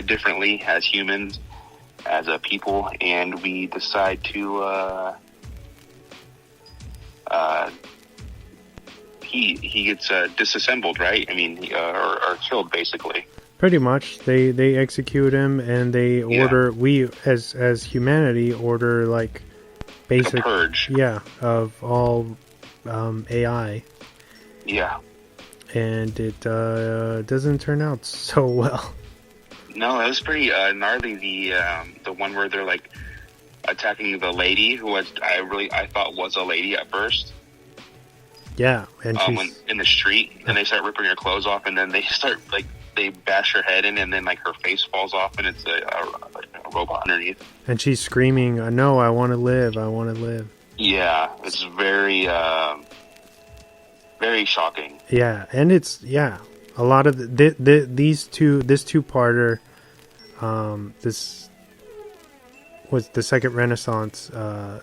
differently as humans, as a people, and we decide to he gets disassembled, right? I mean, or killed, basically. Pretty much. They execute him, and they order, we as humanity order like basic purge. Yeah, of all AI. Yeah. And it doesn't turn out so well. No, it was pretty gnarly. The one where they're like attacking the lady who I thought was a lady at first. Yeah, and she's in the street, and they start ripping her clothes off, and then they start they bash her head in, and then her face falls off, and it's a robot underneath. And she's screaming, "No, I want to live! I want to live!" Yeah, it's very very shocking. Yeah, and it's a lot of this two-parter. This was the second Renaissance.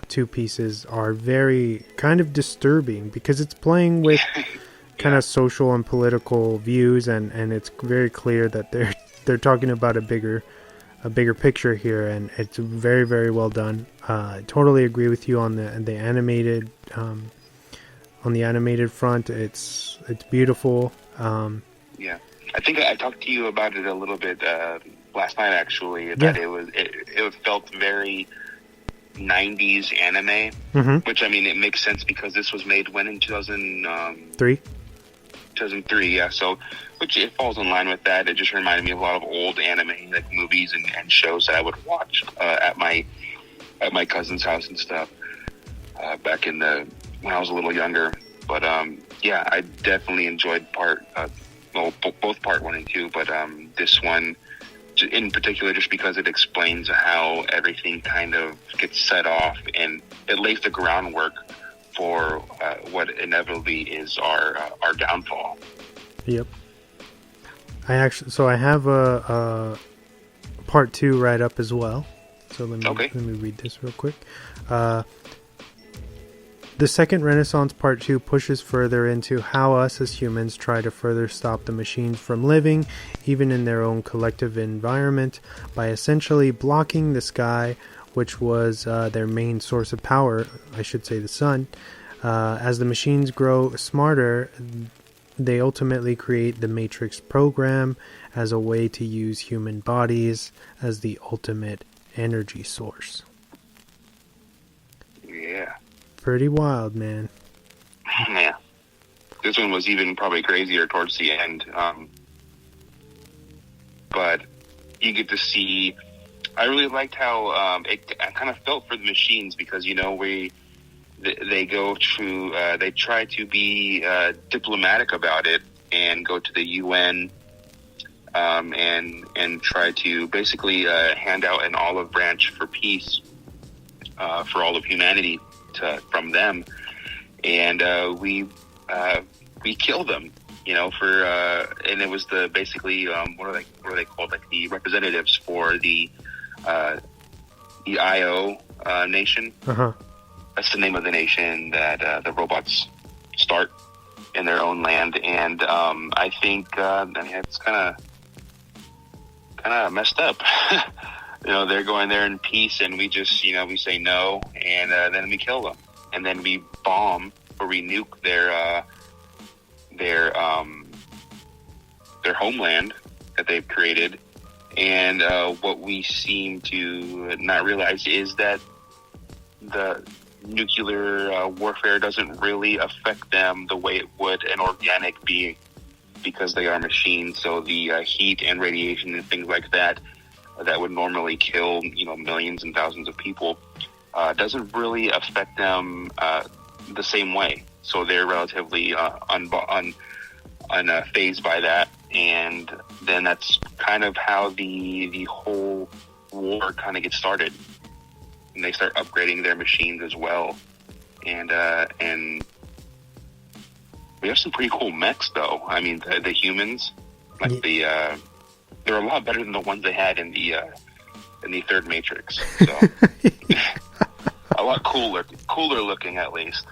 Two pieces are very kind of disturbing because it's playing with kind of social and political views, and it's very clear that they're talking about a bigger picture here, and it's very, very well done. I totally agree with you on the animated on the animated front. It's beautiful. Yeah, I think I talked to you about it a little bit last night, actually. That it felt very 90s anime, which, I mean, it makes sense because this was made when, in 2003? 2003, yeah. So, which it falls in line with that. It just reminded me of a lot of old anime, like movies and shows that I would watch at my cousin's house and stuff back in when I was a little younger. But yeah, I definitely enjoyed both part 1 and 2, but this one in particular, just because it explains how everything kind of gets set off, and it lays the groundwork for what inevitably is our downfall. Yep. I have a part 2 right up as well. So let me read this real quick. The second Renaissance Part 2 pushes further into how us as humans try to further stop the machines from living, even in their own collective environment, by essentially blocking the sky, which was their main source of power, I should say the sun. As the machines grow smarter, they ultimately create the Matrix program as a way to use human bodies as the ultimate energy source. Yeah. Pretty wild, man. Yeah. This one was even probably crazier towards the end. But you get to see... I really liked how I kind of felt for the machines because, you know, they go to... they try to be diplomatic about it and go to the UN and try to basically hand out an olive branch for peace for all of humanity from them, and we kill them, you know, for and it was basically what are they called, like the representatives for the IO nation. That's the name of the nation that the robots start in their own land, and I think it's kind of messed up. You know, they're going there in peace, and we just, you know, we say no, and then we kill them, and then we bomb or we nuke their homeland that they've created. And what we seem to not realize is that the nuclear warfare doesn't really affect them the way it would an organic being, because they are machines. So the heat and radiation and things like that would normally kill, you know, millions and thousands of people, doesn't really affect them the same way. So they're relatively unfazed by that, and then that's kind of how the whole war kind of gets started. And they start upgrading their machines as well, and we have some pretty cool mechs, though. I mean, the humans, like they're a lot better than the ones they had in the third Matrix. So a lot cooler looking, at least.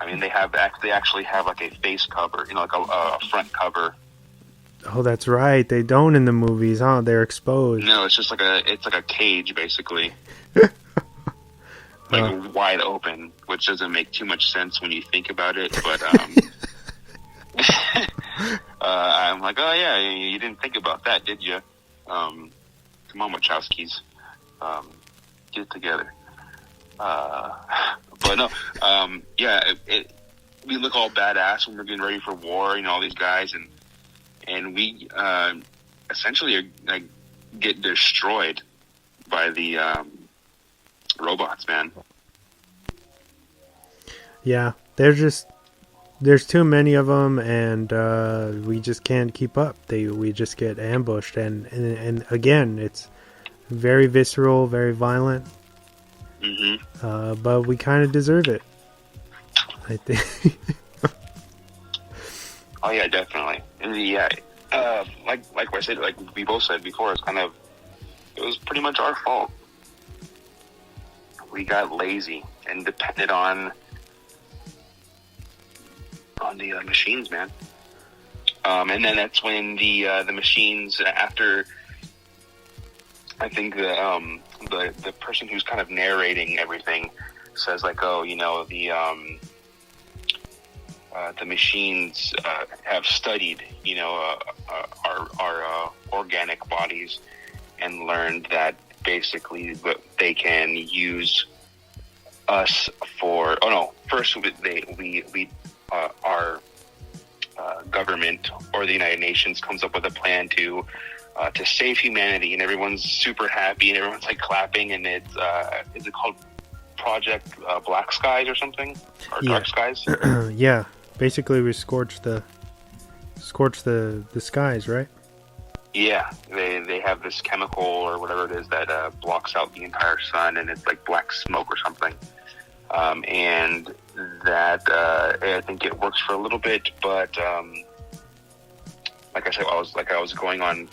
I mean, they actually have like a face cover, you know, like a front cover Oh, that's right. They don't in the movies, huh? They're exposed. No, it's just like a cage, basically. Wide open, which doesn't make too much sense when you think about it, but I'm like, oh yeah, you didn't think about that, did you? Come on, Wachowskis, get it together. But no, yeah, we look all badass when we're getting ready for war, all these guys, and we essentially get destroyed by the robots, man. Yeah, there's too many of them, and we just can't keep up. We just get ambushed, and again, it's very visceral, very violent. But we kind of deserve it, I think. Oh yeah, definitely. And like I said, like we both said before, it was pretty much our fault. We got lazy and depended on the machines, man. And then that's when the machines, after I think the person who's kind of narrating everything says like, oh, the machines have studied, our organic bodies and learned that basically they can use us for. Oh no! First, our government or the United Nations comes up with a plan to save humanity, and everyone's super happy, and everyone's like clapping, and it's is it called Project Black Skies or something, or Dark Skies? Yeah, basically we scorch the skies, right? Yeah, they have this chemical or whatever it is that blocks out the entire sun, and it's like black smoke or something. And that I think it works for a little bit, but like I said, I was going on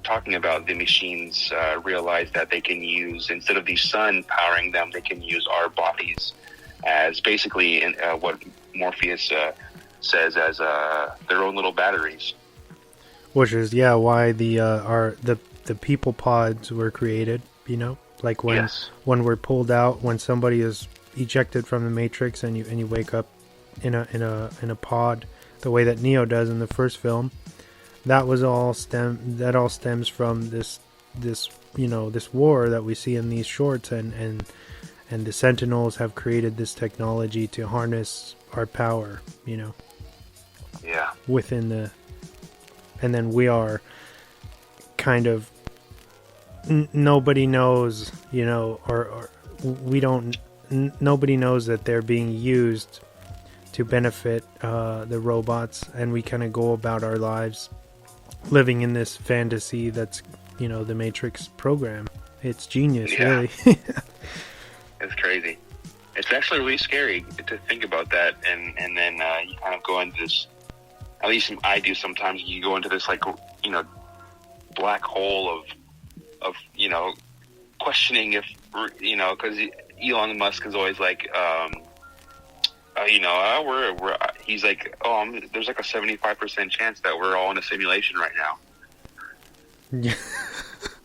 talking about the machines realize that they can use, instead of the sun powering them, they can use our bodies as basically what Morpheus says as their own little batteries. Which is why the people pods were created. Like when we're pulled out, when somebody is ejected from the Matrix, and you wake up in a pod, the way that Neo does in the first film. That all stems from this war that we see in these shorts, and the Sentinels have created this technology to harness our power. Yeah. Within the. And then we are kind of nobody knows, or we don't. Nobody knows that they're being used to benefit the robots, and we kind of go about our lives living in this fantasy that's, the Matrix program. It's genius, really. It's crazy. It's actually really scary to think about that, and then you kind of go into this. At least I do sometimes. You go into this black hole of questioning if because Elon Musk is always like he's like, there's like a 75% chance that we're all in a simulation right now. Yeah.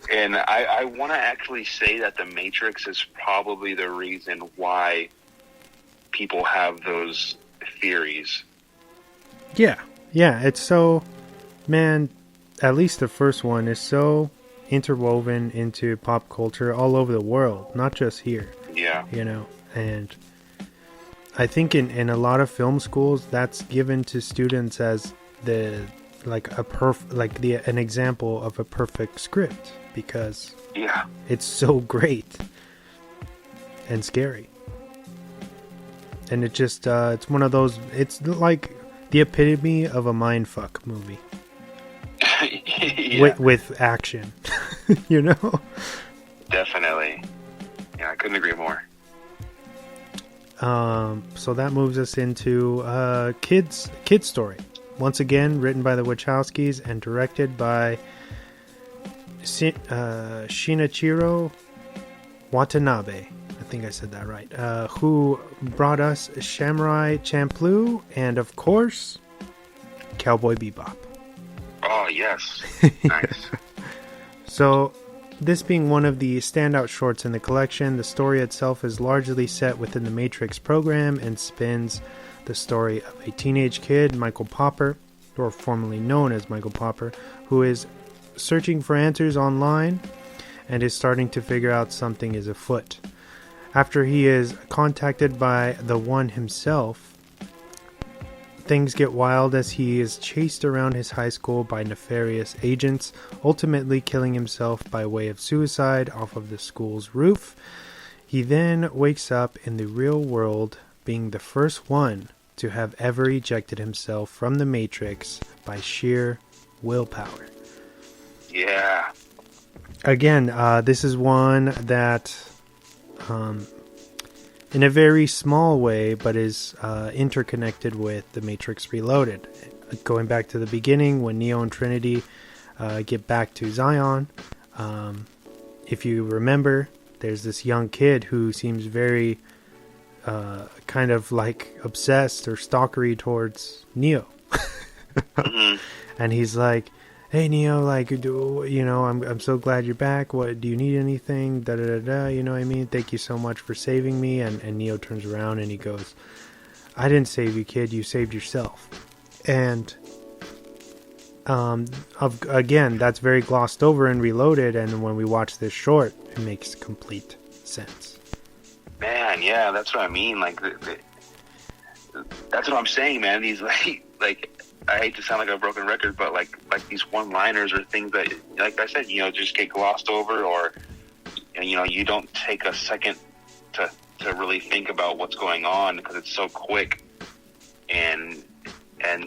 And I want to actually say that the Matrix is probably the reason why people have those theories. Yeah, it's so, man, at least the first one is so interwoven into pop culture all over the world, not just here. Yeah. And I think in a lot of film schools, that's given to students as an example of a perfect script, because it's so great and scary. And it just, it's one of those, it's like the epitome of a mindfuck movie. with action. Definitely. Yeah, I couldn't agree more. So that moves us into Kid's Story. Once again, written by the Wachowskis and directed by Shinichiro Watanabe. I think I said that right. Who brought us Samurai Champloo and, of course, Cowboy Bebop. Oh, yes. Nice. So, this being one of the standout shorts in the collection, the story itself is largely set within the Matrix program and spins the story of a teenage kid, Michael Popper, or formerly known as Michael Popper, who is searching for answers online and is starting to figure out something is afoot. After he is contacted by the One himself, things get wild as he is chased around his high school by nefarious agents, ultimately killing himself by way of suicide off of the school's roof. He then wakes up in the real world, being the first one to have ever ejected himself from the Matrix by sheer willpower. Yeah. Again, this is one that, in a very small way, but is interconnected with The Matrix Reloaded. Going back to the beginning, when Neo and Trinity get back to Zion, if you remember, there's this young kid who seems very kind of like obsessed or stalkery towards Neo. Mm-hmm. And he's like, "Hey Neo, like, I'm so glad you're back. What do you need? Anything? Da da da da. You know what I mean? Thank you so much for saving me." And Neo turns around and he goes, "I didn't save you, kid. You saved yourself." And again, that's very glossed over and Reloaded. And when we watch this short, it makes complete sense. Man, yeah, that's what I mean. Like, that's what I'm saying, man. These like. I hate to sound like a broken record, but like these one-liners or things that, like I said, just get glossed over, or you don't take a second to really think about what's going on because it's so quick, and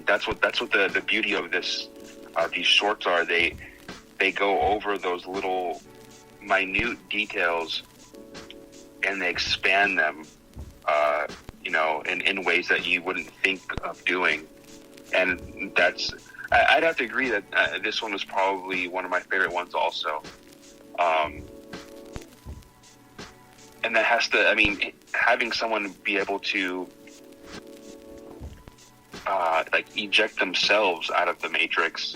that's what the beauty of these shorts are. They go over those little minute details and they expand them, in ways that you wouldn't think of doing. And I'd have to agree that this one was probably one of my favorite ones also. And that has to, having someone be able to, eject themselves out of the Matrix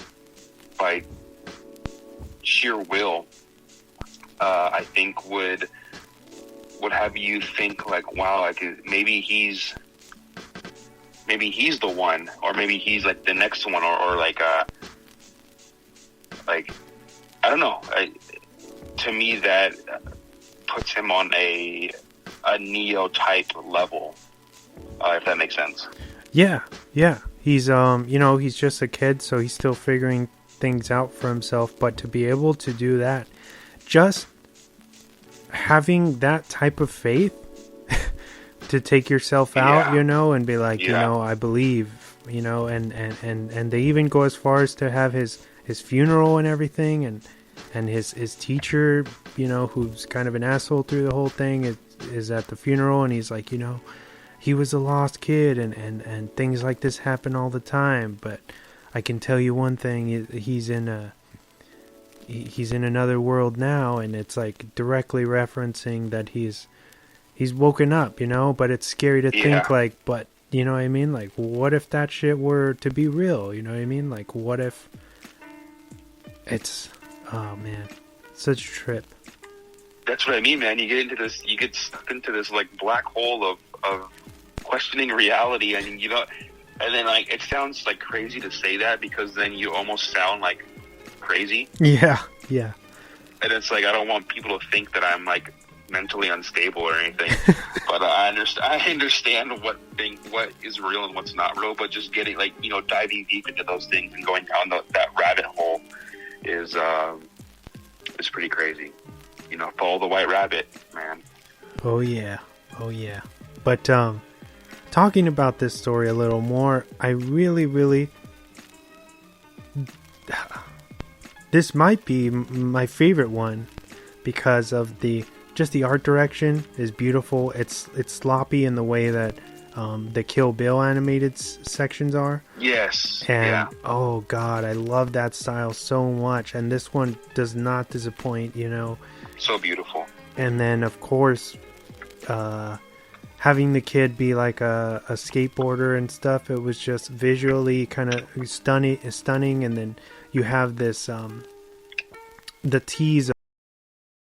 by sheer will, I think would have you think like, wow, like maybe he's the one, or maybe he's like the next one, or I don't know. To me, that puts him on a Neo type level, if that makes sense. Yeah. He's he's just a kid, so he's still figuring things out for himself. But to be able to do that, just having that type of faith. To take yourself out, and be like, I believe, and they even go as far as to have his funeral and everything, and his teacher, who's kind of an asshole through the whole thing, is at the funeral, and he's like, he was a lost kid, and things like this happen all the time, but I can tell you one thing, he's in another world now, and it's like directly referencing that he's woken up, but it's scary to think, like, but, you know what I mean? Like, what if that shit were to be real? You know what I mean? Like, what if it's, oh man, such a trip. That's what I mean, man. You get stuck into this, like, black hole of questioning reality, and and then, like, it sounds, like, crazy to say that, because then you almost sound, like, crazy. Yeah. And it's like, I don't want people to think that I'm, like, mentally unstable or anything, but I understand what is real and what's not real, but just getting, like, diving deep into those things and going down that rabbit hole is pretty crazy. Follow the white rabbit, man. Oh yeah. But talking about this story a little more, I really this might be my favorite one because of the art direction is beautiful. It's sloppy in the way that the Kill Bill animated sections are. Yes. And oh god, I love that style so much. And this one does not disappoint, So beautiful. And then of course, having the kid be like a skateboarder and stuff, it was just visually kind of stunning. And then you have this the tease